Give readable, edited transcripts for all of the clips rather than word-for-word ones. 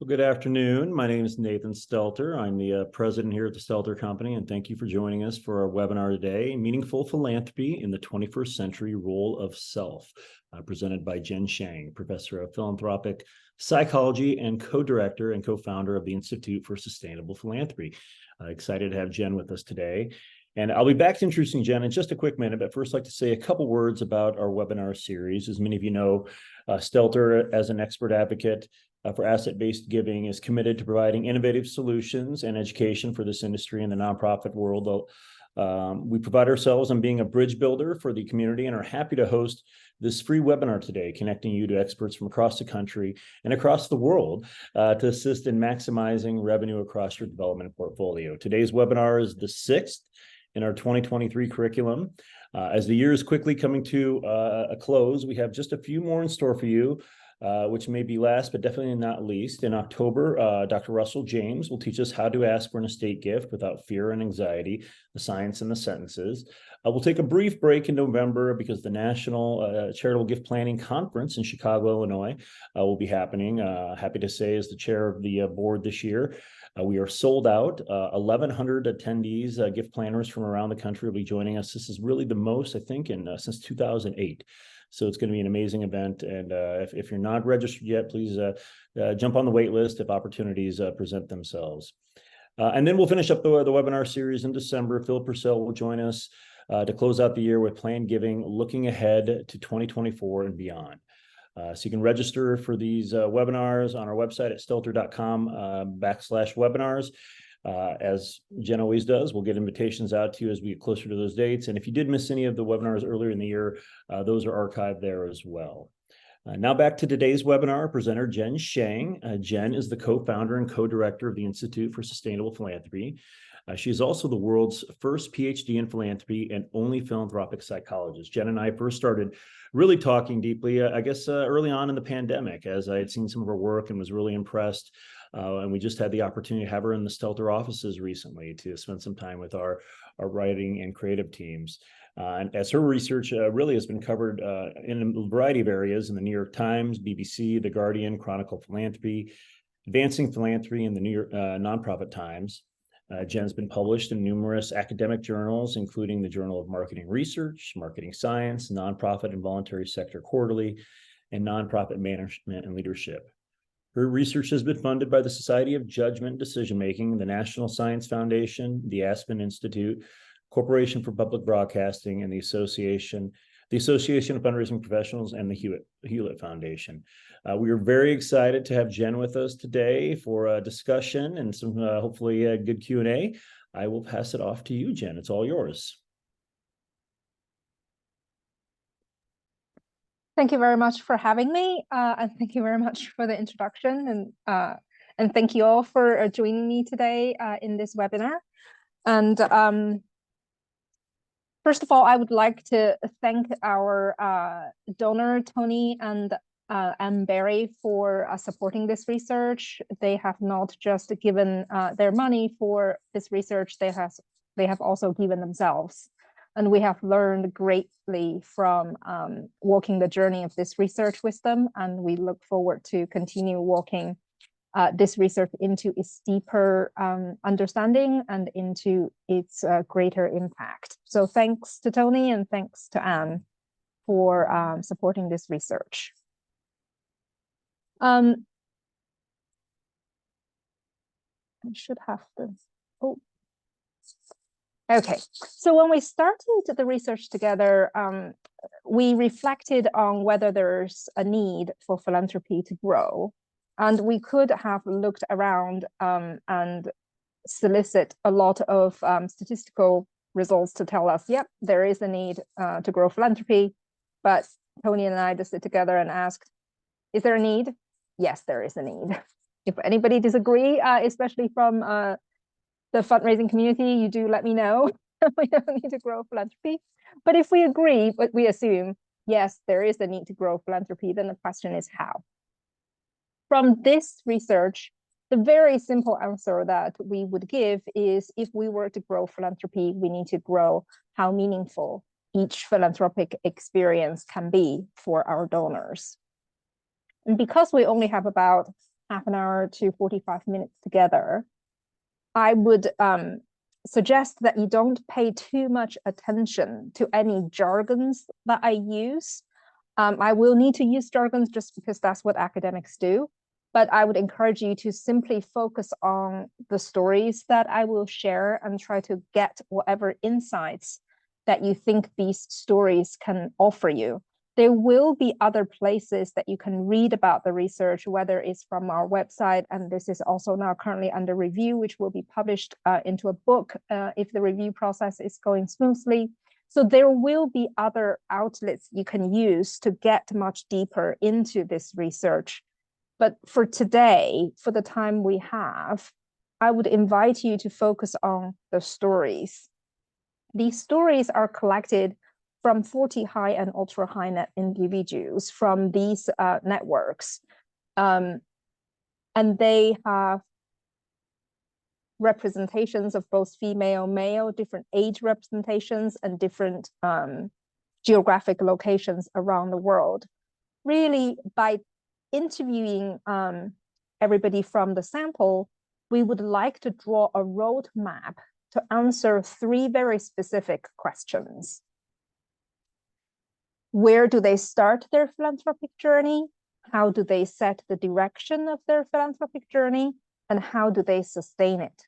Well, good afternoon. My name is Nathan Stelter. I'm the president here at the Stelter Company, and thank you for joining us for our webinar today, Meaningful Philanthropy in the 21st Century Role of Self, presented by Jen Shang, professor of philanthropic psychology and co-director and co-founder of the Institute for Sustainable Philanthropy. Excited to have Jen with us today. And I'll be back to introducing Jen in just a quick minute, but first I'd like to say a couple words about our webinar series. As many of you know, Stelter, as an expert advocate for asset-based giving, is committed to providing innovative solutions and education for this industry in the nonprofit world. We provide ourselves on being a bridge builder for the community and are happy to host this free webinar today, connecting you to experts from across the country and across the world to assist in maximizing revenue across your development portfolio. Today's webinar is the sixth in our 2023 curriculum. As the year is quickly coming to a close, we have just a few more in store for you, which may be last, but definitely not least. In October, Dr. Russell James will teach us how to ask for an estate gift without fear and anxiety, the science and the sentences. We'll take a brief break in November because the National Charitable Gift Planning Conference in Chicago, Illinois will be happening. Happy to say, as the chair of the board this year, we are sold out. 1,100 attendees, gift planners from around the country will be joining us. This is really the most, I think, since 2008. So it's going to be an amazing event. And if you're not registered yet, please jump on the wait list if opportunities present themselves. And then we'll finish up the webinar series in December. Phil Purcell will join us to close out the year with planned giving, looking ahead to 2024 and beyond. So you can register for these webinars on our website at stelter.com/webinars. As Jen always does, we'll get invitations out to you as we get closer to those dates. And if you did miss any of the webinars earlier in the year, those are archived there as well. Now back to today's webinar, presenter Jen Shang. Jen is the co-founder and co-director of the Institute for Sustainable Philanthropy. She is also the world's first PhD in philanthropy and only philanthropic psychologist. Jen and I first started really talking deeply, I guess, early on in the pandemic, as I had seen some of her work and was really impressed. And we just had the opportunity to have her in the Stelter offices recently to spend some time with our writing and creative teams. And as her research really has been covered in a variety of areas in the New York Times, BBC, The Guardian, Chronicle Philanthropy, Advancing Philanthropy, and the New York Nonprofit Times. Jen's been published in numerous academic journals, including the Journal of Marketing Research, Marketing Science, Nonprofit and Voluntary Sector Quarterly, and Nonprofit Management and Leadership. Her research has been funded by the Society of Judgment and Decision Making, the National Science Foundation, the Aspen Institute, Corporation for Public Broadcasting, and the Association of Fundraising Professionals, and the Hewlett Foundation. We are very excited to have Jen with us today for a discussion and some hopefully good Q&A. I will pass it off to you, Jen. It's all yours. Thank you very much for having me, and thank you very much for the introduction, and thank you all for joining me today in this webinar. And first of all, I would like to thank our donor, Tony and Barry, for supporting this research. They have not just given their money for this research, they have also given themselves. And we have learned greatly from walking the journey of this research with them. And we look forward to continue walking this research into its deeper understanding and into its greater impact. So thanks to Tony and thanks to Anne for supporting this research. I should have this. Oh. Okay, so when we started the research together, we reflected on whether there's a need for philanthropy to grow. And we could have looked around and solicit a lot of statistical results to tell us, yep, there is a need to grow philanthropy. But Tony and I just sit together and asked, is there a need? Yes, there is a need. If anybody disagree, especially from the fundraising community, you do let me know. We don't need to grow philanthropy. But if we agree, but we assume, yes, there is a need to grow philanthropy, then the question is how? From this research, the very simple answer that we would give is, if we were to grow philanthropy, we need to grow how meaningful each philanthropic experience can be for our donors. And because we only have about half an hour to 45 minutes together, I would suggest that you don't pay too much attention to any jargons that I use. I will need to use jargons just because that's what academics do, but I would encourage you to simply focus on the stories that I will share and try to get whatever insights that you think these stories can offer you. There will be other places that you can read about the research, whether it's from our website, and this is also now currently under review, which will be published into a book if the review process is going smoothly. So there will be other outlets you can use to get much deeper into this research. But for today, for the time we have, I would invite you to focus on the stories. These stories are collected from 40 high and ultra high net individuals from these networks. And they have representations of both female, male, different age representations, and different geographic locations around the world. Really, by interviewing everybody from the sample, we would like to draw a roadmap to answer 3 very specific questions. Where do they start their philanthropic journey? How do they set the direction of their philanthropic journey? And how do they sustain it?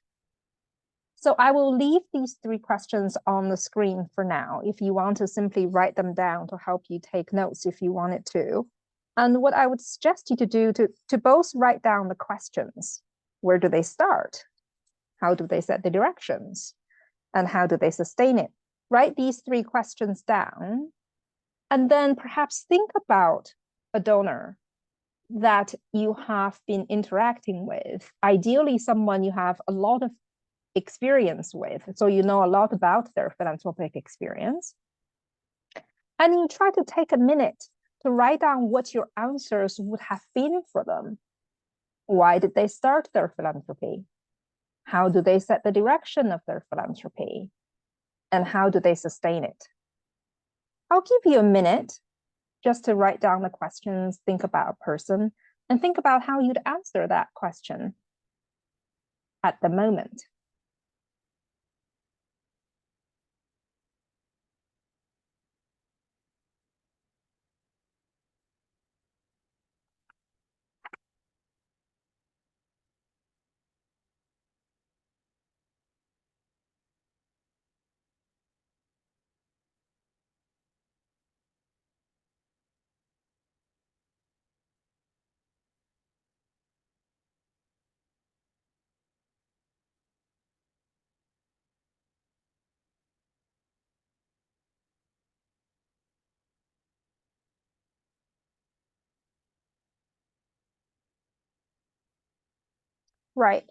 So I will leave these 3 questions on the screen for now, if you want to simply write them down to help you take notes if you wanted to. And what I would suggest you to do to both write down the questions. Where do they start? How do they set the directions? And how do they sustain it? Write these 3 questions down, and then perhaps think about a donor that you have been interacting with, ideally someone you have a lot of experience with, so you know a lot about their philanthropic experience. And you try to take a minute to write down what your answers would have been for them. Why did they start their philanthropy? How do they set the direction of their philanthropy? And how do they sustain it? I'll give you a minute just to write down the questions, think about a person, and think about how you'd answer that question at the moment. Right.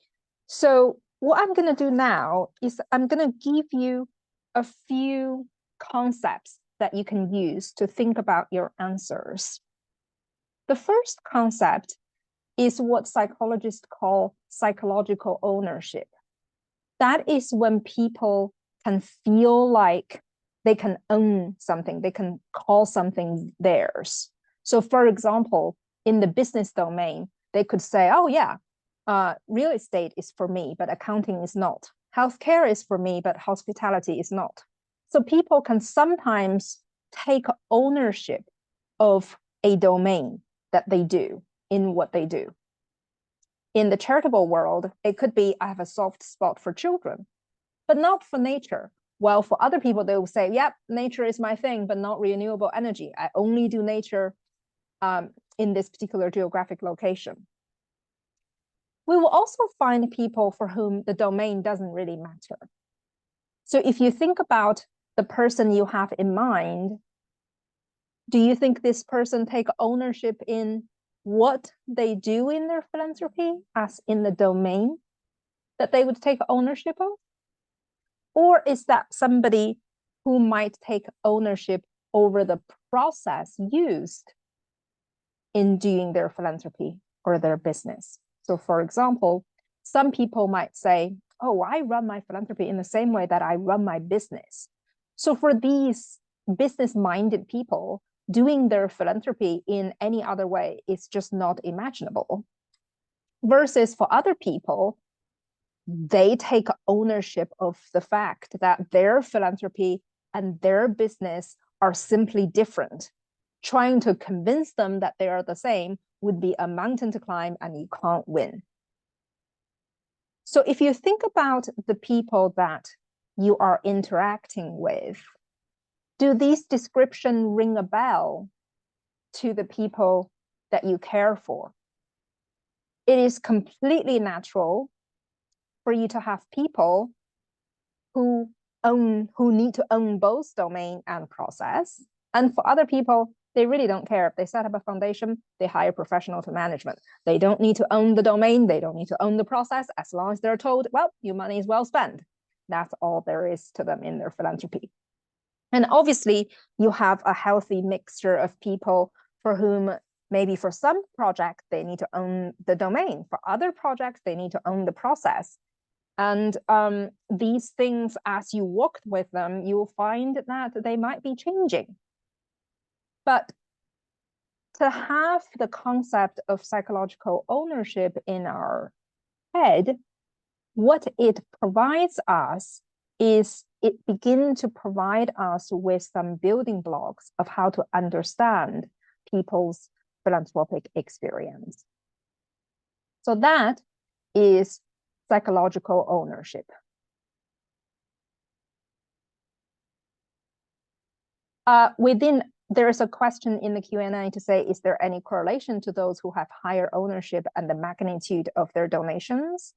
So what I'm going to do now is I'm going to give you a few concepts that you can use to think about your answers. The first concept is what psychologists call psychological ownership. That is when people can feel like they can own something, they can call something theirs. So for example, in the business domain, they could say, oh yeah, real estate is for me, but accounting is not. Healthcare is for me, but hospitality is not. So people can sometimes take ownership of a domain that they do in what they do. In the charitable world, it could be, I have a soft spot for children, but not for nature. Well, for other people, they will say, yep, nature is my thing, but not renewable energy. I only do nature in this particular geographic location. We will also find people for whom the domain doesn't really matter. So if you think about the person you have in mind, do you think this person take ownership in what they do in their philanthropy, as in the domain that they would take ownership of? Or is that somebody who might take ownership over the process used in doing their philanthropy or their business? So for example, some people might say, oh, I run my philanthropy in the same way that I run my business. So for these business-minded people, doing their philanthropy in any other way is just not imaginable. Versus for other people, they take ownership of the fact that their philanthropy and their business are simply different. Trying to convince them that they are the same would be a mountain to climb, and you can't win. So if you think about the people that you are interacting with, do these descriptions ring a bell to the people that you care for? It is completely natural for you to have people who need to own both domain and process. And for other people, they really don't care. If they set up a foundation, they hire a professional to management. They don't need to own the domain. They don't need to own the process, as long as they're told, well, your money is well spent. That's all there is to them in their philanthropy. And obviously, you have a healthy mixture of people for whom maybe for some projects, they need to own the domain. For other projects, they need to own the process. And these things, as you walk with them, you will find that they might be changing. But to have the concept of psychological ownership in our head, what it provides us is it begins to provide us with some building blocks of how to understand people's philanthropic experience. So that is psychological ownership. There is a question in the Q&A to say, is there any correlation to those who have higher ownership and the magnitude of their donations?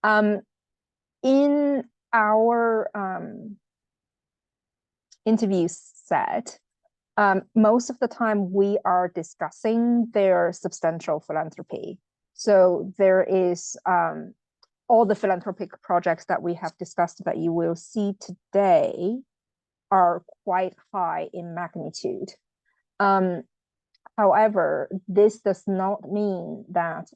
In our interview set, most of the time we are discussing their substantial philanthropy. So there is all the philanthropic projects that we have discussed that you will see today are quite high in magnitude. However, this does not mean that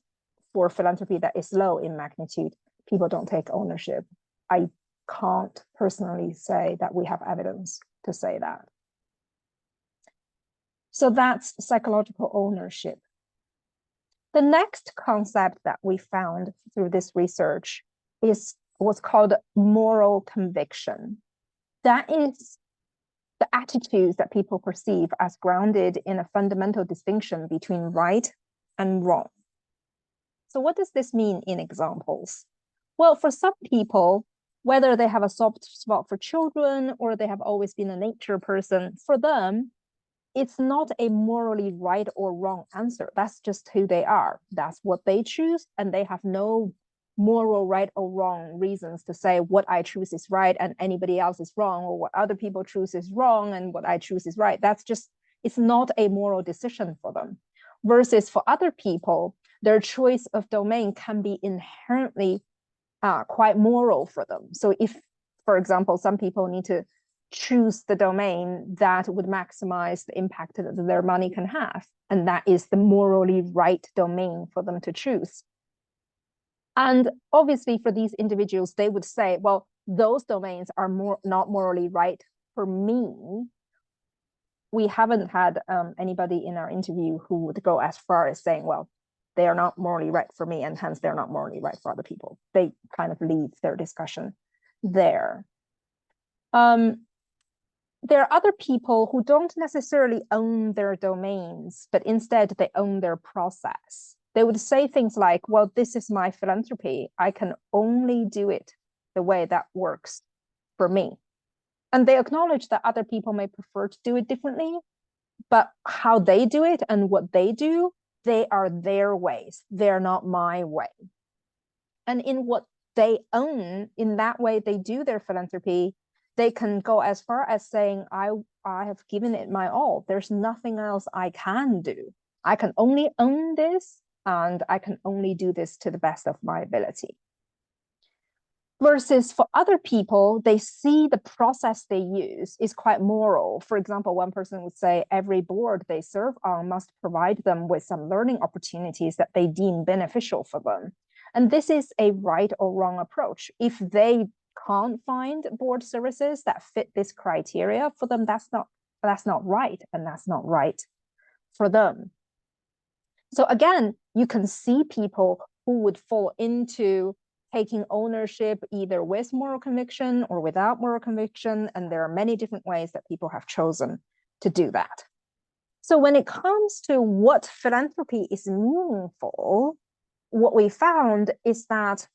for philanthropy that is low in magnitude, people don't take ownership. I can't personally say that we have evidence to say that. So that's psychological ownership. The next concept that we found through this research is what's called moral conviction. That is the attitudes that people perceive as grounded in a fundamental distinction between right and wrong. So what does this mean in examples? Well, for some people, whether they have a soft spot for children or they have always been a nature person, for them, it's not a morally right or wrong answer. That's just who they are. That's what they choose, and they have no moral right or wrong reasons to say what I choose is right and anybody else is wrong, or what other people choose is wrong and what I choose is right. That's just, it's not a moral decision for them. Versus for other people, their choice of domain can be inherently quite moral for them. So if, for example, some people need to choose the domain that would maximize the impact that their money can have, and that is the morally right domain for them to choose. And obviously for these individuals, they would say, well, those domains are not morally right for me. We haven't had anybody in our interview who would go as far as saying, well, they are not morally right for me, and hence they're not morally right for other people. They kind of leave their discussion there. There are other people who don't necessarily own their domains, but instead they own their process. They would say things like, well, this is my philanthropy. I can only do it the way that works for me. And they acknowledge that other people may prefer to do it differently, but how they do it and what they do, they are their ways. They're not my way. And in what they own, in that way they do their philanthropy, they can go as far as saying, I have given it my all. There's nothing else I can do. I can only own this, and I can only do this to the best of my ability. Versus for other people, they see the process they use is quite moral. For example, one person would say every board they serve on must provide them with some learning opportunities that they deem beneficial for them. And this is a right or wrong approach. If they can't find board services that fit this criteria for them, that's not right, and that's not right for them. So again, you can see people who would fall into taking ownership either with moral conviction or without moral conviction. And there are many different ways that people have chosen to do that. So when it comes to what philanthropy is meaningful, what we found is that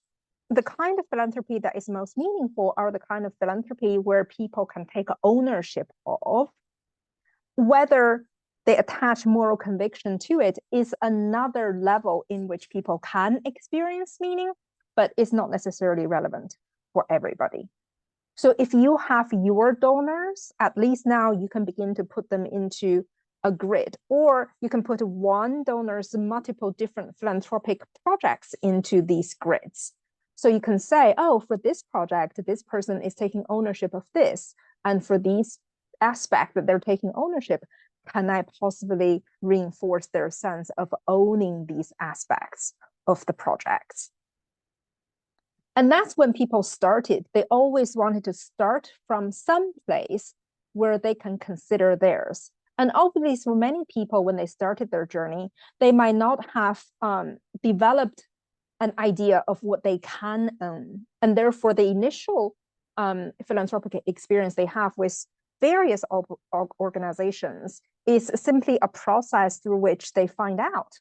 the kind of philanthropy that is most meaningful are the kind of philanthropy where people can take ownership of. Whether they attach moral conviction to it is another level in which people can experience meaning, but it's not necessarily relevant for everybody. So if you have your donors, at least now you can begin to put them into a grid, or you can put one donor's multiple different philanthropic projects into these grids. So you can say, oh, for this project, this person is taking ownership of this. And for these aspects that they're taking ownership, can I possibly reinforce their sense of owning these aspects of the projects? And that's when people started. They always wanted to start from some place where they can consider theirs. And obviously, for many people, when they started their journey, they might not have developed an idea of what they can own. And therefore, the initial philanthropic experience they have with various organizations is simply a process through which they find out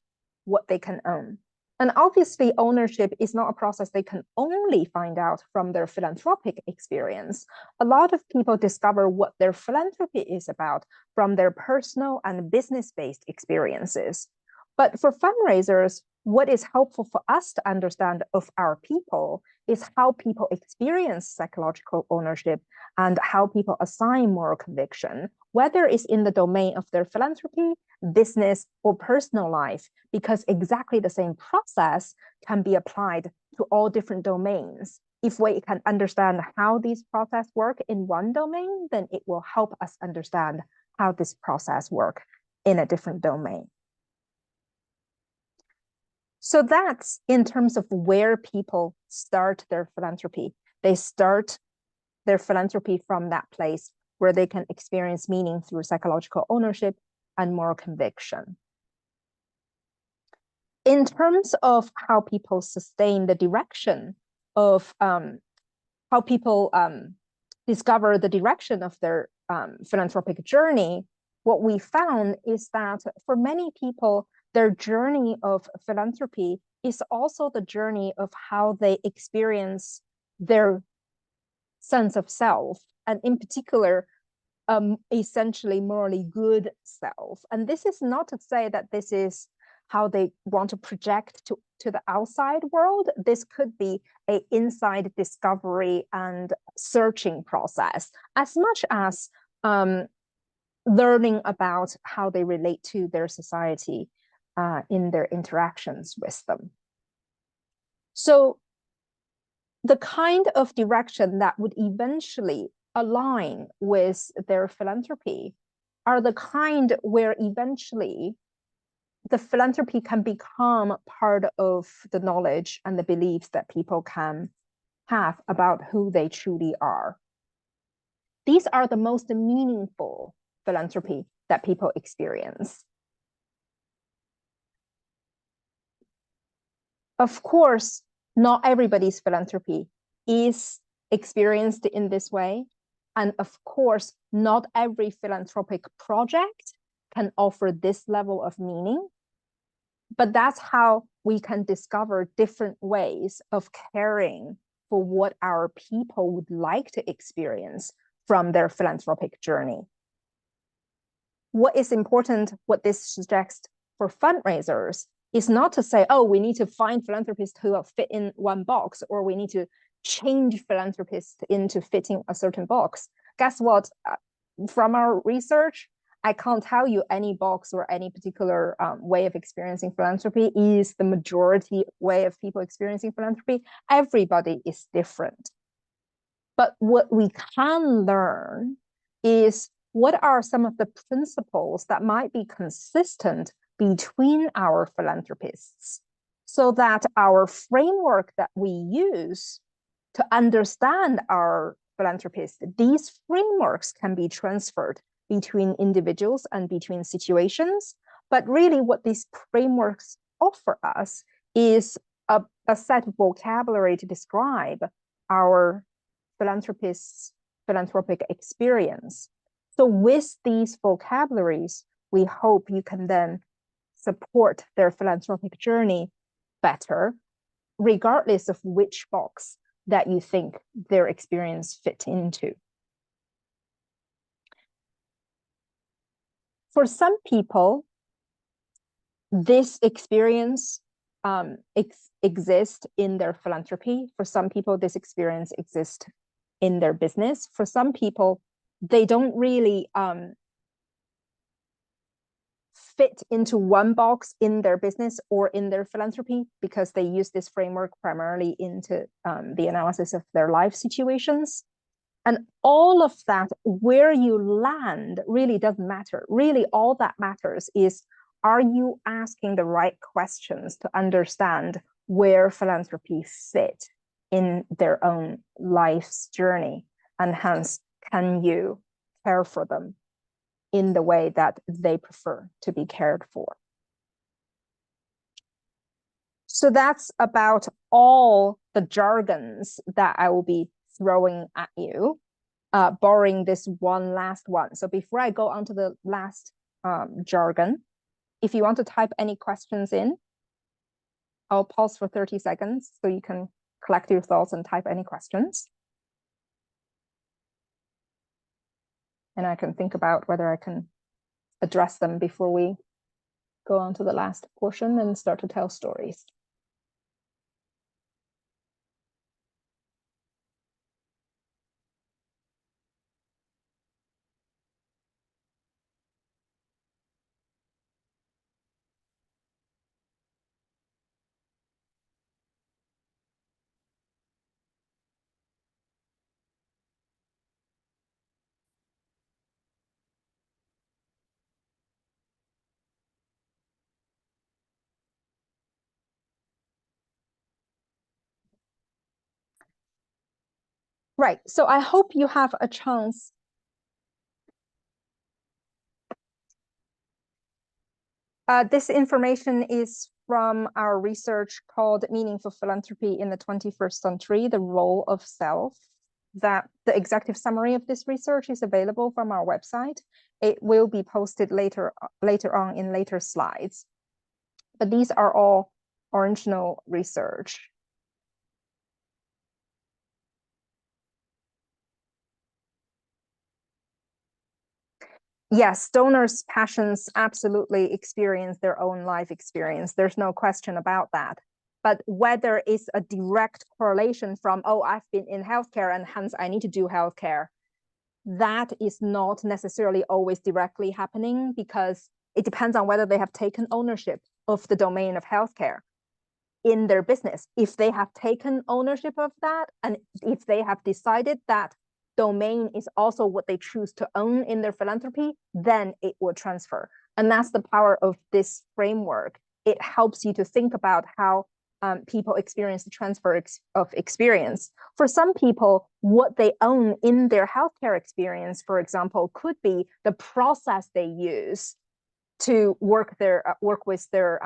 what they can own. And obviously, ownership is not a process they can only find out from their philanthropic experience. A lot of people discover what their philanthropy is about from their personal and business-based experiences. But for fundraisers, what is helpful for us to understand of our people is how people experience psychological ownership and how people assign moral conviction, whether it's in the domain of their philanthropy, business, or personal life, because exactly the same process can be applied to all different domains. If we can understand how these processes work in one domain, then it will help us understand how this process works in a different domain. So that's in terms of where people start their philanthropy. They start their philanthropy from that place where they can experience meaning through psychological ownership and moral conviction. In terms of how people sustain the direction of how people discover the direction of their philanthropic journey, what we found is that for many people, their journey of philanthropy is also the journey of how they experience their sense of self, and in particular, essentially morally good self. And this is not to say that this is how they want to project to the outside world. This could be an inside discovery and searching process, as much as learning about how they relate to their society in their interactions with them. So the kind of direction that would eventually align with their philanthropy are the kind where eventually the philanthropy can become part of the knowledge and the beliefs that people can have about who they truly are. These are the most meaningful philanthropy that people experience. Of course, not everybody's philanthropy is experienced in this way. And of course, not every philanthropic project can offer this level of meaning. But that's how we can discover different ways of caring for what our people would like to experience from their philanthropic journey. What is important, what this suggests for fundraisers, is not to say, oh, we need to find philanthropists who will fit in one box, or we need to change philanthropists into fitting a certain box. Guess what? From our research, I can't tell you any box or any particular way of experiencing philanthropy is the majority way of people experiencing philanthropy. Everybody is different. But what we can learn is what are some of the principles that might be consistent between our philanthropists, so that our framework that we use to understand our philanthropists, these frameworks can be transferred between individuals and between situations. But really what these frameworks offer us is a set of vocabulary to describe our philanthropic experience. So with these vocabularies, we hope you can then support their philanthropic journey better, regardless of which box that you think their experience fit into. For some people, this experience exists in their philanthropy. For some people, this experience exists in their business. For some people, they don't really fit into one box in their business or in their philanthropy because they use this framework primarily into the analysis of their life situations. And all of that, where you land, really doesn't matter. Really, all that matters is, are you asking the right questions to understand where philanthropy fit in their own life's journey? And hence, can you care for them in the way that they prefer to be cared for? So that's about all the jargons that I will be throwing at you, borrowing this one last one. So before I go on to the last jargon, if you want to type any questions in, I'll pause for 30 seconds so you can collect your thoughts and type any questions. And I can think about whether I can address them before we go on to the last portion and start to tell stories. Right, so I hope you have a chance this information is from our research called Meaningful Philanthropy in the 21st Century, the Role of Self. That the executive summary of this research is available from our website. It will be posted later on in later slides. But these are all original research. Yes, donors' passions absolutely experience their own life experience. There's no question about that. But whether it's a direct correlation from, oh, I've been in healthcare and hence I need to do healthcare, that is not necessarily always directly happening because it depends on whether they have taken ownership of the domain of healthcare in their business. If they have taken ownership of that, and if they have decided that domain is also what they choose to own in their philanthropy, then it will transfer. And that's the power of this framework. It helps you to think about how people experience the transfer of experience. For some people, what they own in their healthcare experience, for example, could be the process they use to work with their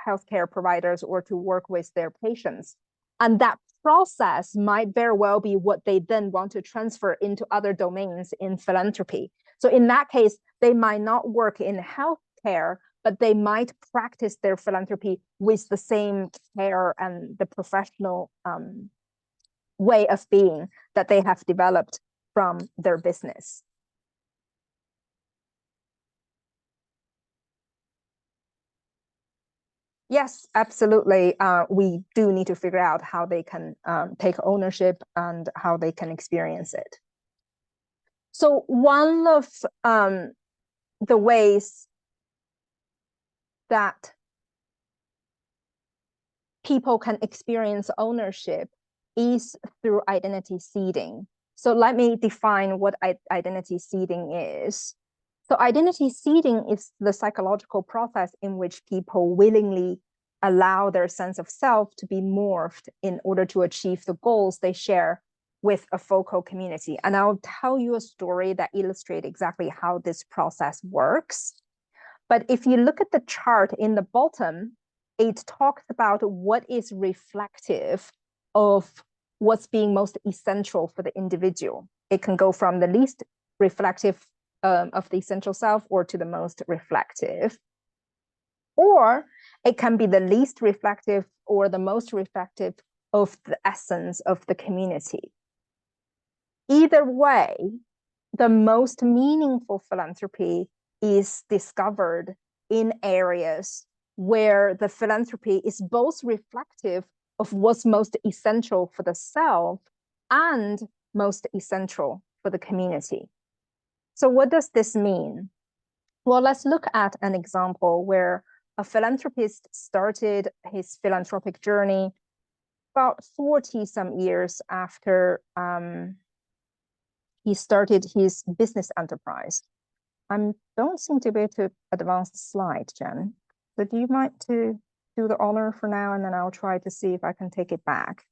healthcare providers or to work with their patients. And that process might very well be what they then want to transfer into other domains in philanthropy. So in that case, they might not work in healthcare, but they might practice their philanthropy with the same care and the professional way of being that they have developed from their business. Yes, absolutely. We do need to figure out how they can take ownership and how they can experience it. So one of the ways that people can experience ownership is through identity seeding. So let me define what identity seeding is. So identity seeding is the psychological process in which people willingly allow their sense of self to be morphed in order to achieve the goals they share with a focal community. And I'll tell you a story that illustrates exactly how this process works. But if you look at the chart in the bottom, it talks about what is reflective of what's being most essential for the individual. It can go from the least reflective of the essential self or to the most reflective. Or it can be the least reflective or the most reflective of the essence of the community. Either way, the most meaningful philanthropy is discovered in areas where the philanthropy is both reflective of what's most essential for the self and most essential for the community. So what does this mean? Well, let's look at an example where a philanthropist started his philanthropic journey about 40 some years after he started his business enterprise. I don't seem to be able to advance the slide, Jen. So do you mind to do the honor for now, and then I'll try to see if I can take it back.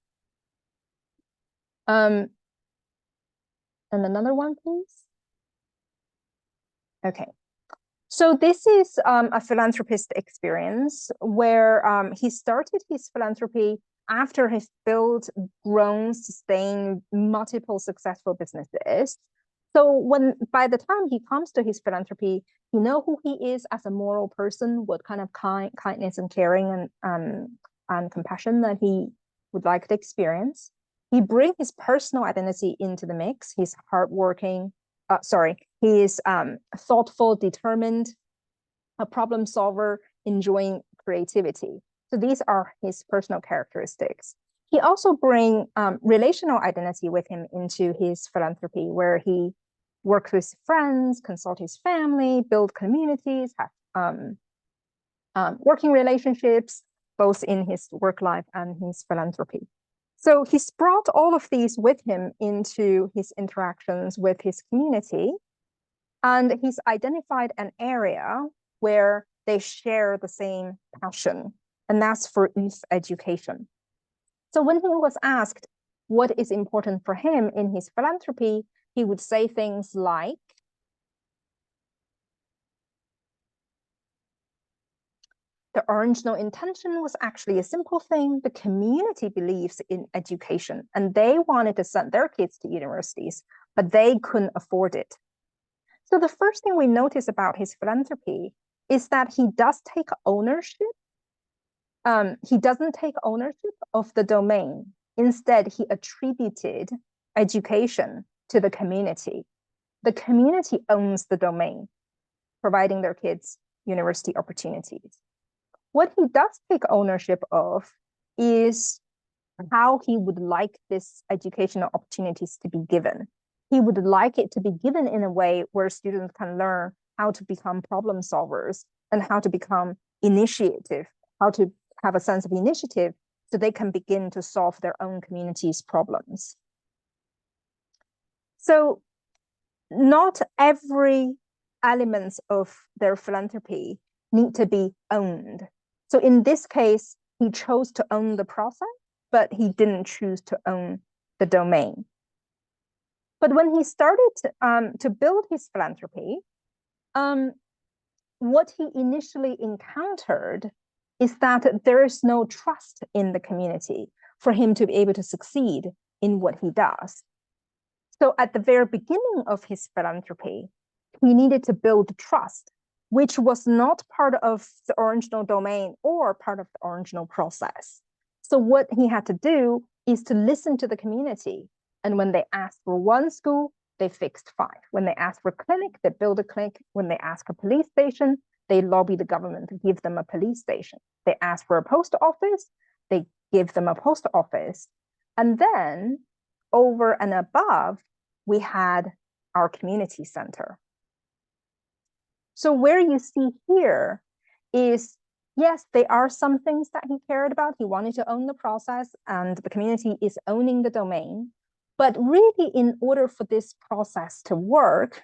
And another one, please. Okay. So this is a philanthropist experience where he started his philanthropy after he's built, grown, sustained multiple successful businesses. So by the time he comes to his philanthropy, he knows who he is as a moral person, what kind of kindness and caring and compassion that he would like to experience. He brings his personal identity into the mix. He's hardworking. He is thoughtful, determined, a problem solver, enjoying creativity. So these are his personal characteristics. He also brings relational identity with him into his philanthropy, where he works with friends, consult his family, build communities, have working relationships, both in his work life and his philanthropy. So he's brought all of these with him into his interactions with his community, and he's identified an area where they share the same passion, and that's for youth education. So when he was asked what is important for him in his philanthropy, he would say things like, the original intention was actually a simple thing. The community believes in education, and they wanted to send their kids to universities, but they couldn't afford it. So the first thing we notice about his philanthropy is that he does take ownership. He doesn't take ownership of the domain. Instead, he attributed education to the community. The community owns the domain, providing their kids university opportunities. What he does take ownership of is how he would like this educational opportunities to be given. He would like it to be given in a way where students can learn how to become problem solvers and how to become initiative, how to have a sense of initiative so they can begin to solve their own community's problems. So not every element of their philanthropy need to be owned. So in this case, he chose to own the process, but he didn't choose to own the domain. But when he started to build his philanthropy, what he initially encountered is that there is no trust in the community for him to be able to succeed in what he does. So at the very beginning of his philanthropy, he needed to build trust, which was not part of the original domain or part of the original process. So what he had to do is to listen to the community. And when they asked for one school, they fixed 5. When they asked for a clinic, they built a clinic. When they asked for a police station, they lobby the government to give them a police station. They asked for a post office, they give them a post office. And then over and above, we had our community center. So where you see here is, yes, there are some things that he cared about. He wanted to own the process, and the community is owning the domain. But really, in order for this process to work,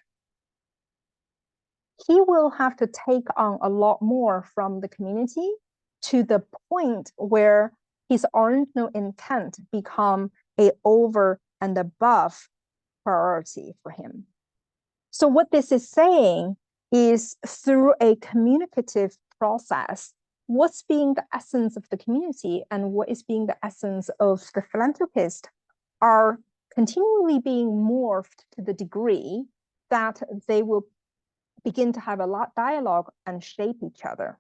he will have to take on a lot more from the community to the point where his original intent become a over and above priority for him. So what this is saying is, through a communicative process, what's being the essence of the community and what is being the essence of the philanthropist are continually being morphed to the degree that they will begin to have a lot dialogue and shape each other.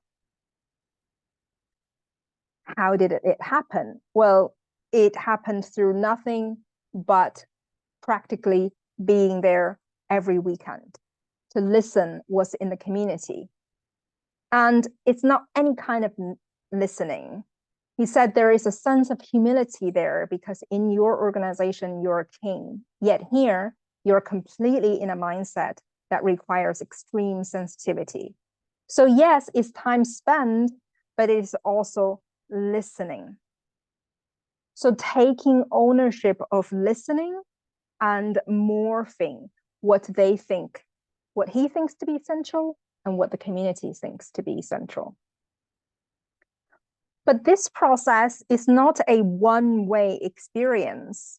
How did it happen? Well, it happened through nothing but practically being there every weekend to listen what's in the community. And it's not any kind of listening. He said there is a sense of humility there because in your organization, you're a king. Yet here, you're completely in a mindset that requires extreme sensitivity. So yes, it's time spent, but it is also listening. So taking ownership of listening and morphing what they think, what he thinks to be central and what the community thinks to be central. But this process is not a one-way experience.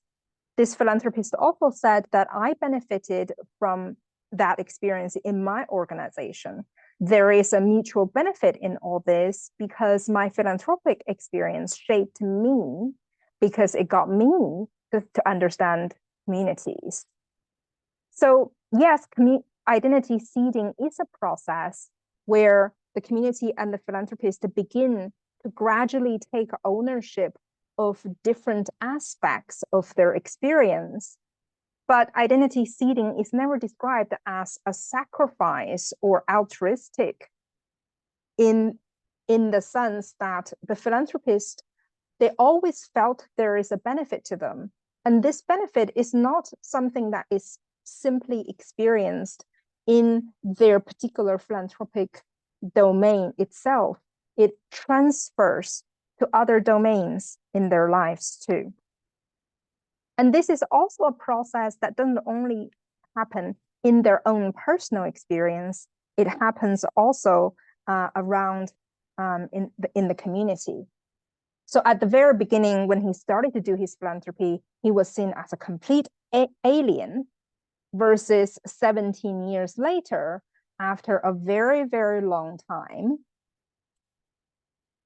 This philanthropist also said that I benefited from that experience in my organization. There is a mutual benefit in all this because my philanthropic experience shaped me because it got me to understand communities. So yes, identity seeding is a process where the community and the philanthropist begin to gradually take ownership of different aspects of their experience. But identity seeding is never described as a sacrifice or altruistic in the sense that the philanthropist, they always felt there is a benefit to them. And this benefit is not something that is simply experienced in their particular philanthropic domain itself. It transfers to other domains in their lives too. And this is also a process that doesn't only happen in their own personal experience, it happens also around in the community. So at the very beginning, when he started to do his philanthropy, he was seen as a complete alien versus 17 years later, after a very, very long time,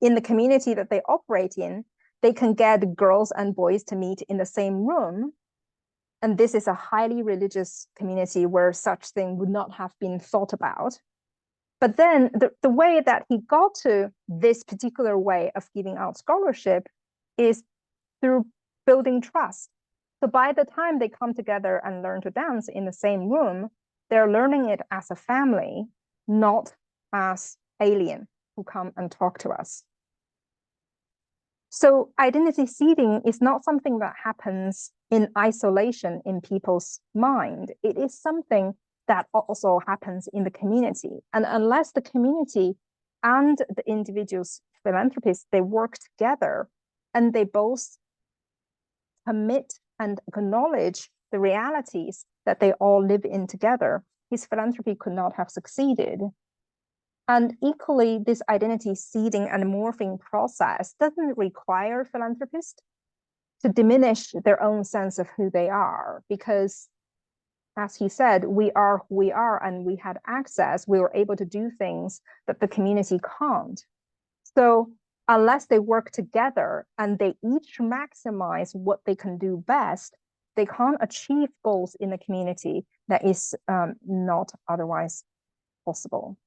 in the community that they operate in, they can get girls and boys to meet in the same room. And this is a highly religious community where such thing would not have been thought about. But then the way that he got to this particular way of giving out scholarship is through building trust. So by the time they come together and learn to dance in the same room, they're learning it as a family, not as alien who come and talk to us. So identity seeding is not something that happens in isolation in people's mind. It is something that also happens in the community. And unless the community and the individual's philanthropists, they work together and they both commit and acknowledge the realities that they all live in together, his philanthropy could not have succeeded. And equally, this identity seeding and morphing process doesn't require philanthropists to diminish their own sense of who they are, because as he said, we are who we are and we had access, we were able to do things that the community can't. So unless they work together and they each maximize what they can do best, they can't achieve goals in the community that is not otherwise possible.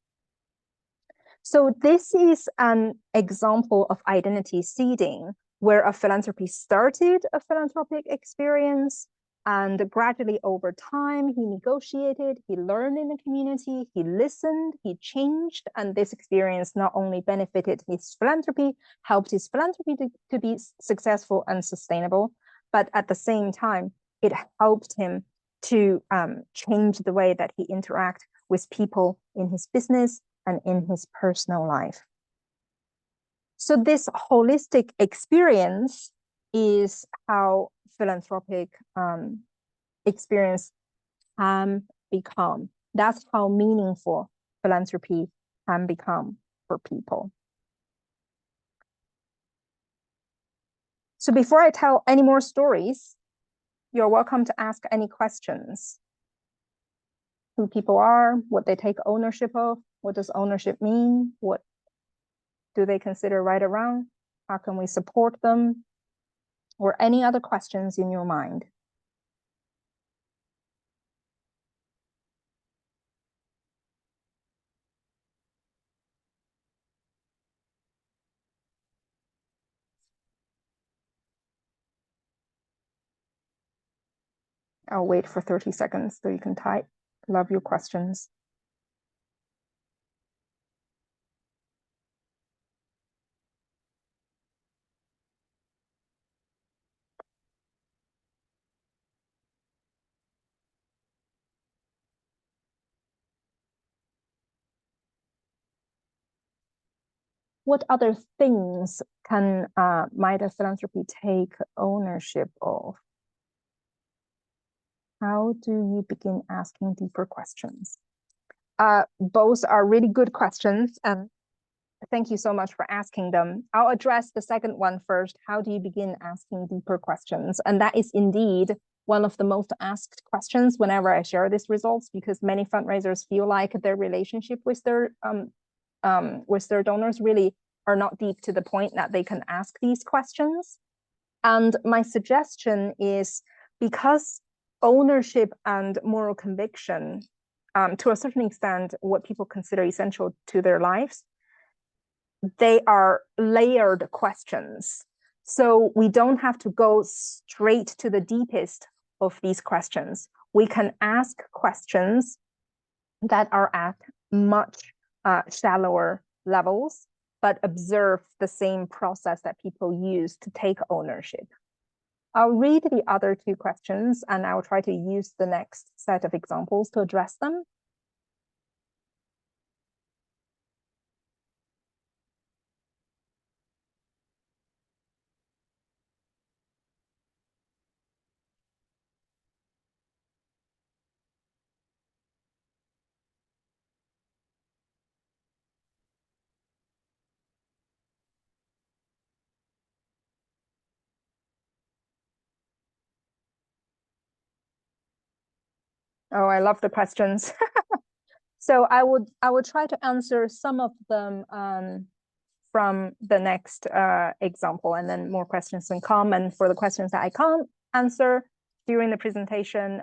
So this is an example of identity seeding, where a philanthropy started a philanthropic experience, and gradually over time, he negotiated, he learned in the community, he listened, he changed, and this experience not only benefited his philanthropy, helped his philanthropy to be successful and sustainable, but at the same time, it helped him to change the way that he interacts with people in his business and in his personal life. So this holistic experience is how philanthropic experience can become. That's how meaningful philanthropy can become for people. So before I tell any more stories, you're welcome to ask any questions. Who people are, what they take ownership of, what does ownership mean, what do they consider right or wrong? How can we support them? Or any other questions in your mind? I'll wait for 30 seconds so you can type. Love your questions. What other things might a philanthropy take ownership of? How do you begin asking deeper questions? Both are really good questions, and thank you so much for asking them. I'll address the second one first. How do you begin asking deeper questions? And that is indeed one of the most asked questions whenever I share these results, because many fundraisers feel like their relationship with their donors really are not deep to the point that they can ask these questions. And my suggestion is, because ownership and moral conviction, to a certain extent, what people consider essential to their lives, they are layered questions. So we don't have to go straight to the deepest of these questions. We can ask questions that are at much shallower levels, but observe the same process that people use to take ownership. I'll read the other two questions, and I'll try to use the next set of examples to address them. Oh, I love the questions. So I would try to answer some of them from the next example, and then more questions can come. And for the questions that I can't answer during the presentation,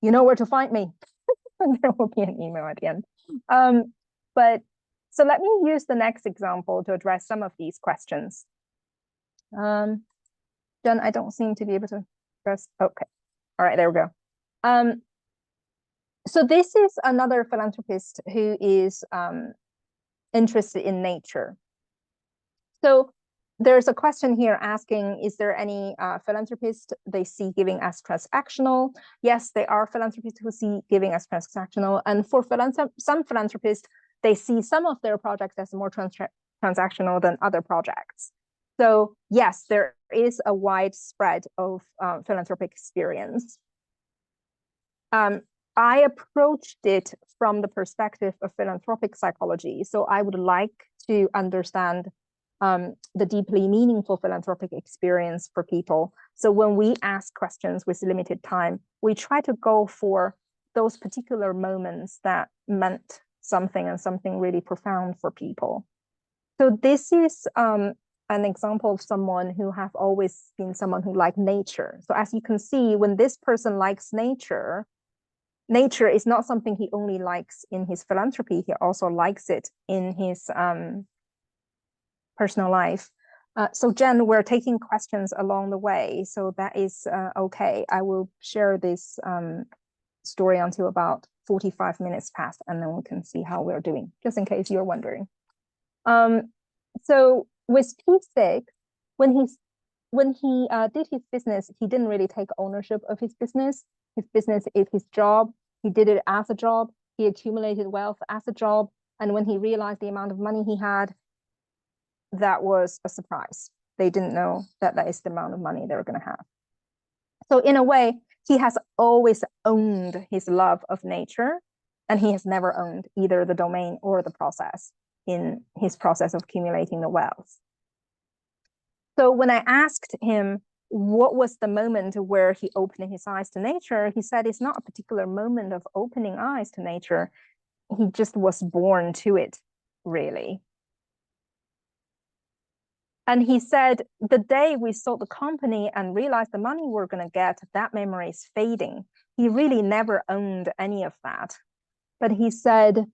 you know where to find me. There will be an email at the end. So let me use the next example to address some of these questions. Jen, I don't seem to be able to press. Okay. All right, there we go. So this is another philanthropist who is interested in nature. So there's a question here asking, is there any philanthropist they see giving as transactional? Yes, there are philanthropists who see giving as transactional. And for some philanthropists, they see some of their projects as more transactional than other projects. So yes, there is a wide spread of philanthropic experience. I approached it from the perspective of philanthropic psychology. So I would like to understand the deeply meaningful philanthropic experience for people. So when we ask questions with limited time, we try to go for those particular moments that meant something, and something really profound for people. So this is an example of someone who have always been someone who liked nature. So as you can see, when this person likes nature, nature is not something he only likes in his philanthropy, he also likes it in his personal life. So Jen, we're taking questions along the way, so that is okay. I will share this story until about 45 minutes past, and then we can see how we're doing, just in case you're wondering. So with P6, when he did his business, he didn't really take ownership of his business. His business is his job. He did it as a job. He accumulated wealth as a job. And when he realized the amount of money he had, that was a surprise. They didn't know that that is the amount of money they were going to have. So in a way, he has always owned his love of nature, and he has never owned either the domain or the process in his process of accumulating the wealth. So when I asked him what was the moment where he opened his eyes to nature, he said it's not a particular moment of opening eyes to nature. He just was born to it, really. And he said, the day we sold the company and realized the money we're going to get, that memory is fading. He really never owned any of that. But he said,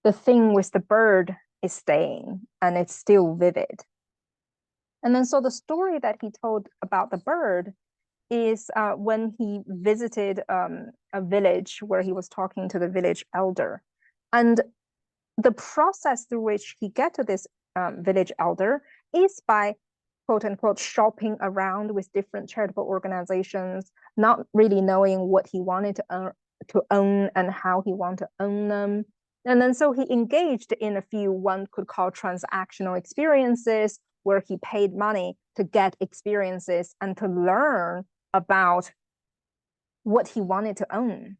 the thing with the bird is staying and it's still vivid. And then so the story that he told about the bird is when he visited a village where he was talking to the village elder. And the process through which he get to this village elder is by quote unquote shopping around with different charitable organizations, not really knowing what he wanted to own and how he wanted to own them. And then so he engaged in a few one could call transactional experiences where he paid money to get experiences and to learn about what he wanted to own.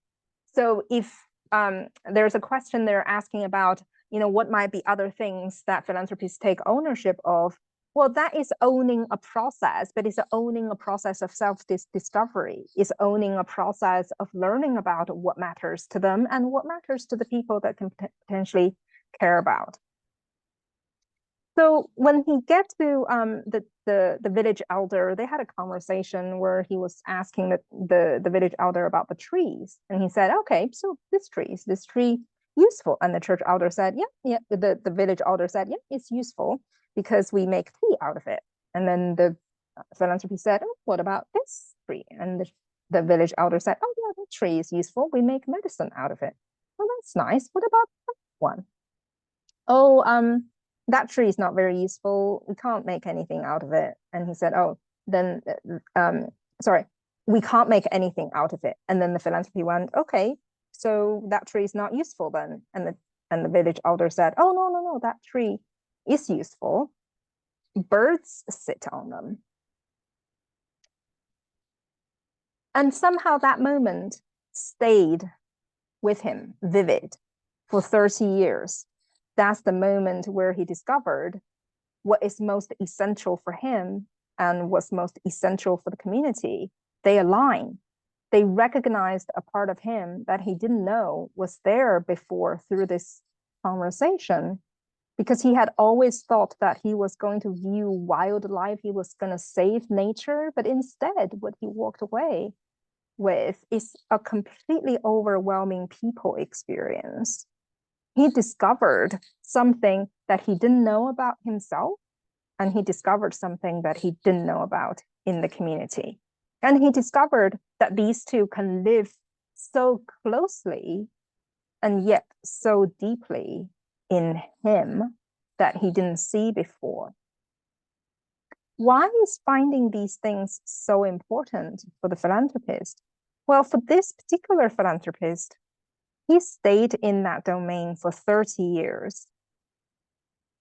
So if there's a question they're asking about, what might be other things that philanthropists take ownership of? Well, that is owning a process, but it's owning a process of self-discovery. It's owning a process of learning about what matters to them and what matters to the people that can potentially care about. So when he get to the village elder, they had a conversation where he was asking the village elder about the trees. And he said, okay, so this tree useful. And the church elder said, yeah. The village elder said, yeah, it's useful because we make tea out of it. And then the philanthropy said, oh, what about this tree? And the village elder said, oh, yeah, that tree is useful. We make medicine out of it. Well, that's nice. What about that one? Oh, that tree is not very useful. We can't make anything out of it. And he said, oh, then, sorry, we can't make anything out of it. And then the philanthropy went, okay, so that tree is not useful then. And the village elder said, oh, no, that tree is useful. Birds sit on them. And somehow that moment stayed with him, vivid, for 30 years. That's the moment where he discovered what is most essential for him and what's most essential for the community. They align. They recognized a part of him that he didn't know was there before through this conversation, because he had always thought that he was going to view wildlife, he was going to save nature, but instead what he walked away with is a completely overwhelming people experience. He discovered something that he didn't know about himself, and he discovered something that he didn't know about in the community. And he discovered that these two can live so closely and yet so deeply in him that he didn't see before. Why is finding these things so important for the philanthropist? Well, for this particular philanthropist, he stayed in that domain for 30 years.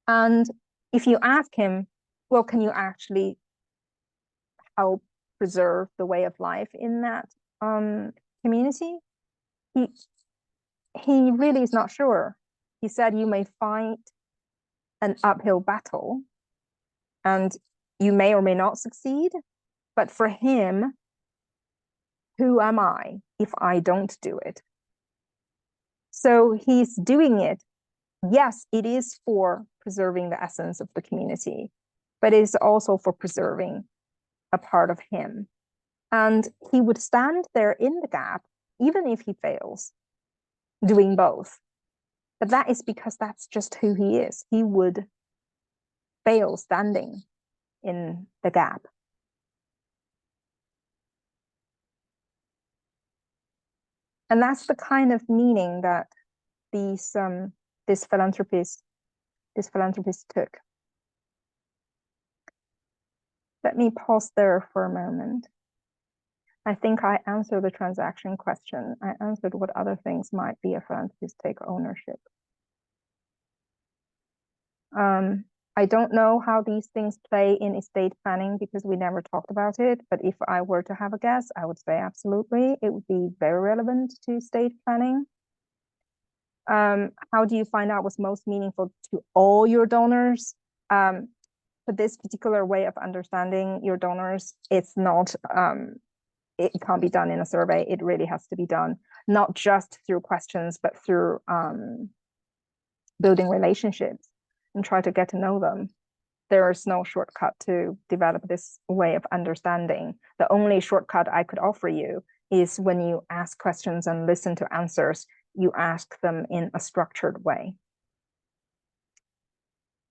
And if you ask him, well, can you actually help preserve the way of life in that community? He really is not sure. He said you may fight an uphill battle and you may or may not succeed, but for him, who am I if I don't do it? So he's doing it. Yes, it is for preserving the essence of the community, but it is also for preserving a part of him. And he would stand there in the gap, even if he fails, doing both. But that is because that's just who he is. He would fail standing in the gap. And that's the kind of meaning that this philanthropist took. Let me pause there for a moment. I think I answered the transaction question. I answered what other things might be a philanthropist take ownership. I don't know how these things play in estate planning because we never talked about it. But if I were to have a guess, I would say absolutely. It would be very relevant to estate planning. How do you find out what's most meaningful to all your donors? For this particular way of understanding your donors, it's not, it can't be done in a survey. It really has to be done, not just through questions, but through building relationships and try to get to know them. there is no shortcut to develop this way of understanding. The only shortcut I could offer you is when you ask questions and listen to answers, you ask them in a structured way.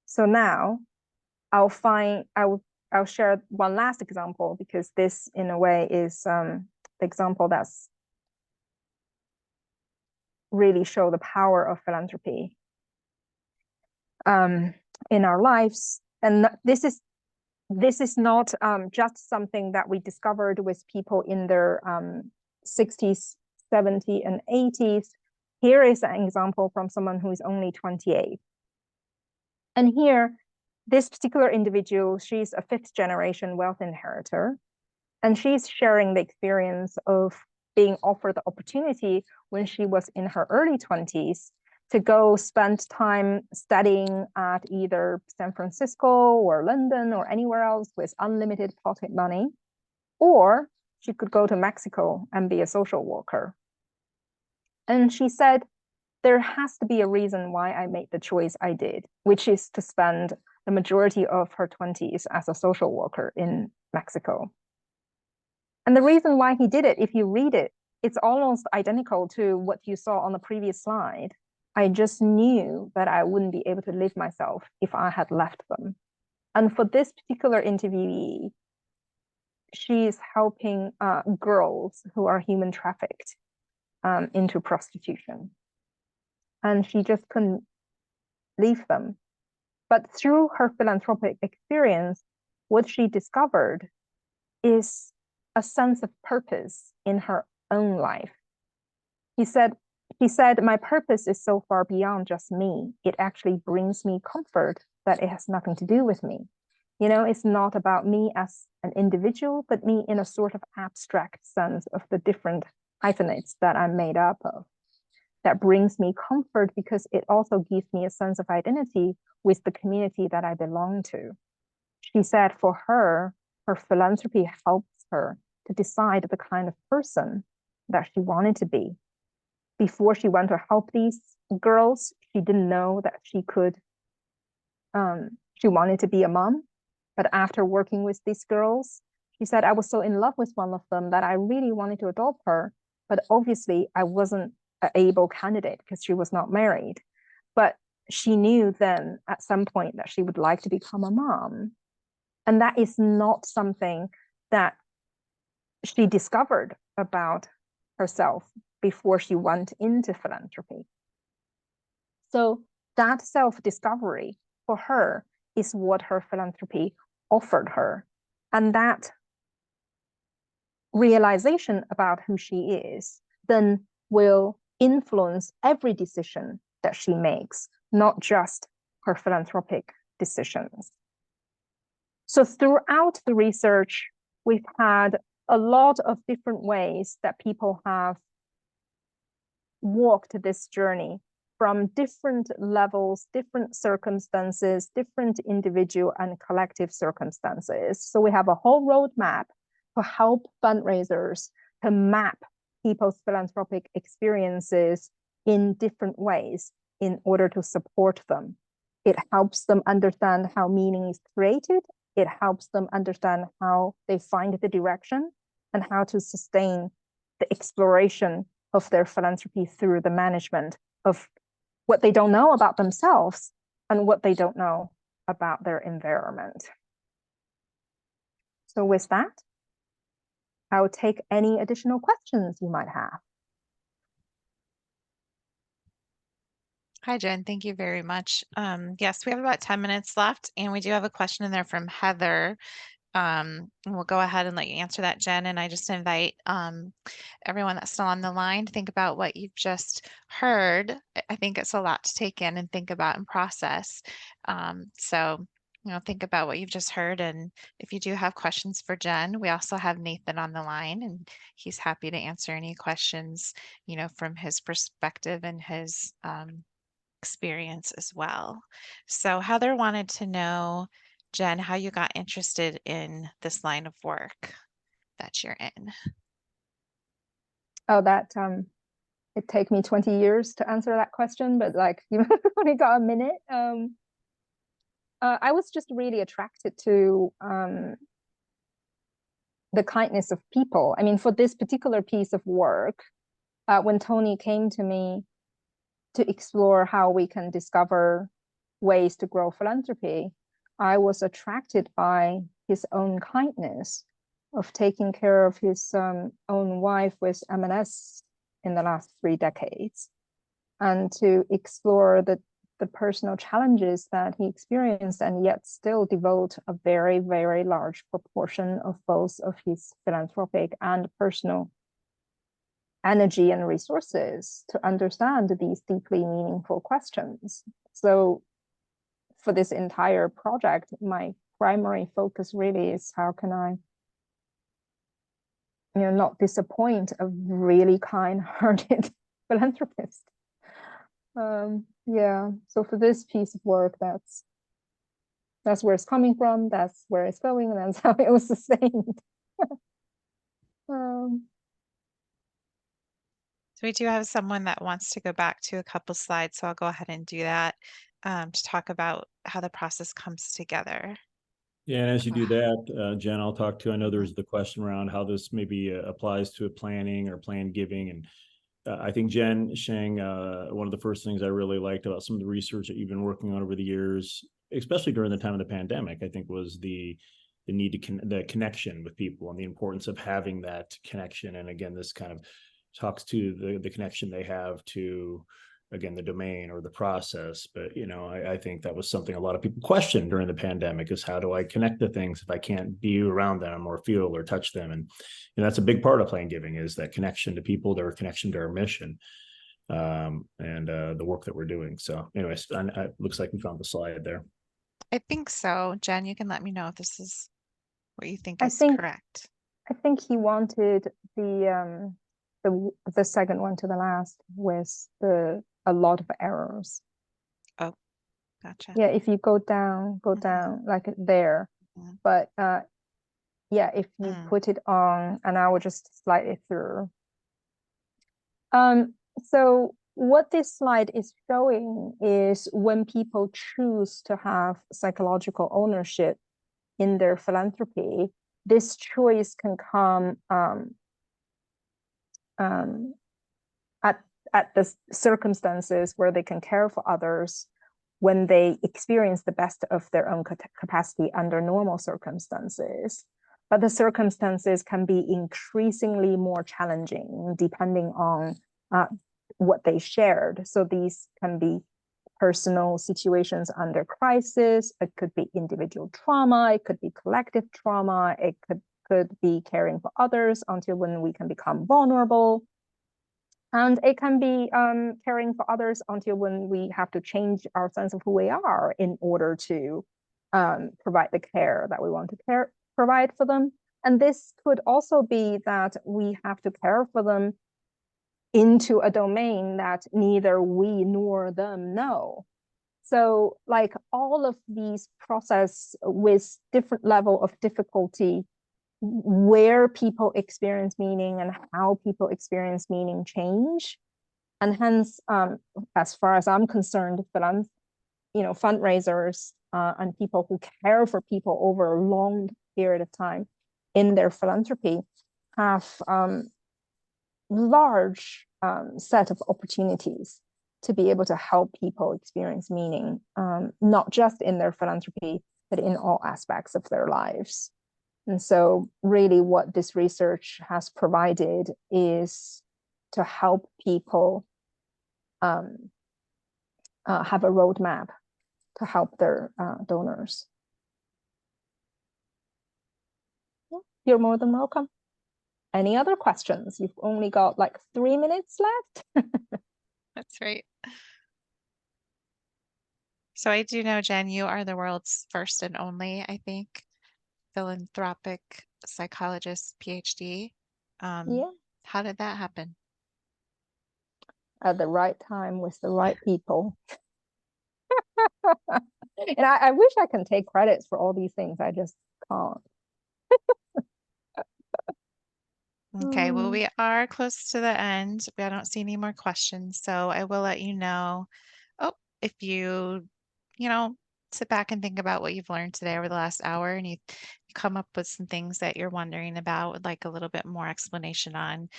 So now I'll share one last example, because this in a way is the example that's really show the power of philanthropy in our lives. And this is not just something that we discovered with people in their 60s, 70s, and 80s. Here is an example from someone who is only 28. And here, this particular individual, she's a 5th generation wealth inheritor, and she's sharing the experience of being offered the opportunity when she was in her early 20s to go spend time studying at either San Francisco or London or anywhere else with unlimited pocket money, or she could go to Mexico and be a social worker. And she said, there has to be a reason why I made the choice I did, which is to spend the majority of her 20s as a social worker in Mexico. And the reason why he did it, if you read it, it's almost identical to what you saw on the previous slide. I just knew that I wouldn't be able to live myself if I had left them. And for this particular interviewee, she is helping girls who are human trafficked into prostitution. And she just couldn't leave them. But through her philanthropic experience, what she discovered is a sense of purpose in her own life. She said, my purpose is so far beyond just me. It actually brings me comfort that it has nothing to do with me. You know, it's not about me as an individual, but me in a sort of abstract sense of the different hyphenates that I'm made up of. That brings me comfort because it also gives me a sense of identity with the community that I belong to. She said for her, her philanthropy helps her to decide the kind of person that she wanted to be. Before she went to help these girls, she didn't know that she wanted to be a mom. But after working with these girls, she said, I was so in love with one of them that I really wanted to adopt her. But obviously I wasn't an able candidate because she was not married. But she knew then at some point that she would like to become a mom. And that is not something that she discovered about herself before she went into philanthropy. So that self-discovery for her is what her philanthropy offered her. And that realization about who she is then will influence every decision that she makes, not just her philanthropic decisions. So throughout the research, we've had a lot of different ways that people have walked this journey from different levels, different circumstances, different individual and collective circumstances. So we have a whole roadmap to help fundraisers to map people's philanthropic experiences in different ways in order to support them. It helps them understand how meaning is created. It helps them understand how they find the direction and how to sustain the exploration of their philanthropy through the management of what they don't know about themselves and what they don't know about their environment. So with that, I'll take any additional questions you might have. Hi, Jen. Thank you very much. Yes, we have about 10 minutes left, and we do have a question in there from Heather. And we'll go ahead and let you answer that, Jen. And I just invite everyone that's still on the line to think about what you've just heard. I think it's a lot to take in and think about and process. So, think about what you've just heard. And if you do have questions for Jen, we also have Nathan on the line, and he's happy to answer any questions, from his perspective and his experience as well. So Heather wanted to know, Jen, how you got interested in this line of work that you're in. Oh, that it take me 20 years to answer that question, but like you only got a minute. I was just really attracted to the kindness of people. I mean, for this particular piece of work, when Tony came to me to explore how we can discover ways to grow philanthropy, I was attracted by his own kindness of taking care of his own wife with MS in the last 3 decades, and to explore the personal challenges that he experienced, and yet still devote a very, very large proportion of both of his philanthropic and personal energy and resources to understand these deeply meaningful questions. So for this entire project, my primary focus really is how can I, not disappoint a really kind-hearted philanthropist. Yeah, so for this piece of work, that's where it's coming from, that's where it's going, and that's how it was sustained. So we do have someone that wants to go back to a couple slides, so I'll go ahead and do that to talk about how the process comes together. Yeah, and as you do that, Jen, I'll talk to, I know there's the question around how this maybe applies to planning or plan giving. And I think Jen Shang, one of the first things I really liked about some of the research that you've been working on over the years, especially during the time of the pandemic, I think was the need to the connection with people and the importance of having that connection. And again, this kind of talks to the connection they have to, again, the domain or the process. But, I think that was something a lot of people questioned during the pandemic, is how do I connect to things if I can't be around them or feel or touch them? And that's a big part of plan giving, is that connection to people, their connection to our mission, and the work that we're doing. So anyways, it looks like we found the slide there. I think so. Jen, you can let me know if this is what you think I is think correct. I think he wanted the second one to the last with a lot of errors. Oh, gotcha. Yeah, if you go down like there. But yeah, if you put it on, and I will just slide it through. So what this slide is showing is when people choose to have psychological ownership in their philanthropy, this choice can come at the circumstances where they can care for others, when they experience the best of their own capacity under normal circumstances. But the circumstances can be increasingly more challenging depending on what they shared. So these can be personal situations under crisis, it could be individual trauma, it could be collective trauma, it could be caring for others until when we can become vulnerable. And it can be caring for others until when we have to change our sense of who we are in order to provide the care that we want to provide for them. And this could also be that we have to care for them into a domain that neither we nor them know. So like all of these process with different level of difficulty, where people experience meaning and how people experience meaning change. And hence, as far as I'm concerned, fundraisers and people who care for people over a long period of time in their philanthropy have large set of opportunities to be able to help people experience meaning, not just in their philanthropy, but in all aspects of their lives. And so really what this research has provided is to help people have a roadmap to help their donors. You're more than welcome. Any other questions? You've only got like 3 minutes left. That's right. So I do know, Jen, you are the world's first and only, I think, philanthropic psychologist, PhD. Yeah. How did that happen? At the right time with the right people. And I wish I can take credits for all these things. I just can't. Okay, well, we are close to the end. I don't see any more questions, so I will let you know. Oh, if you sit back and think about what you've learned today over the last hour, and you come up with some things that you're wondering about, would like a little bit more explanation on,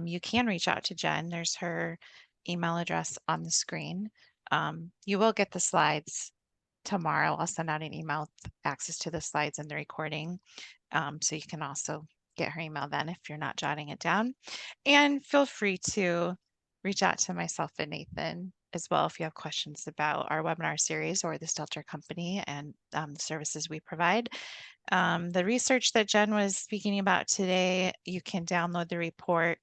you can reach out to Jen. There's her email address on the screen. You will get the slides tomorrow. I'll send out an email with access to the slides and the recording. So you can also get her email then if you're not jotting it down. And feel free to reach out to myself and Nathan as well if you have questions about our webinar series or the Stelter company and the services we provide. The research that Jen was speaking about today, you can download the report.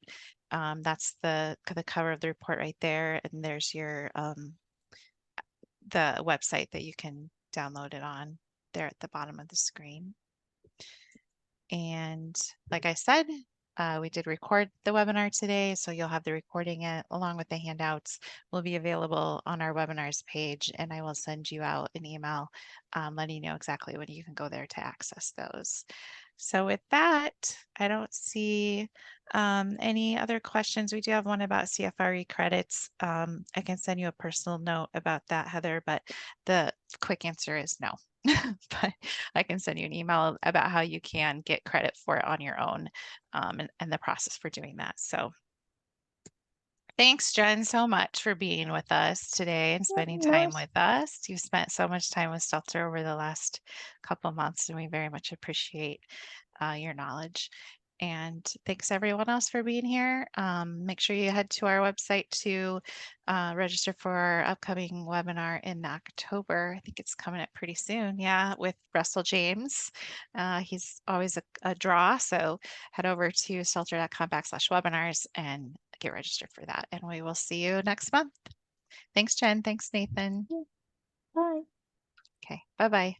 That's the cover of the report right there. And there's your the website that you can download it on there at the bottom of the screen. And like I said, we did record the webinar today, so you'll have the recording along with the handouts will be available on our webinars page, and I will send you out an email letting you know exactly when you can go there to access those. So with that, I don't see any other questions. We do have one about CFRE credits. I can send you a personal note about that, Heather, but the quick answer is no. But I can send you an email about how you can get credit for it on your own and the process for doing that. So thanks, Jen, so much for being with us today and spending time with us. You've spent so much time with Stelter over the last couple months, and we very much appreciate your knowledge. And thanks everyone else for being here. Make sure you head to our website to register for our upcoming webinar in October. I think it's coming up pretty soon. Yeah, with Russell James. He's always a draw. So head over to stelter.com/webinars and get registered for that. And we will see you next month. Thanks, Jen. Thanks, Nathan. Bye. Okay, bye-bye.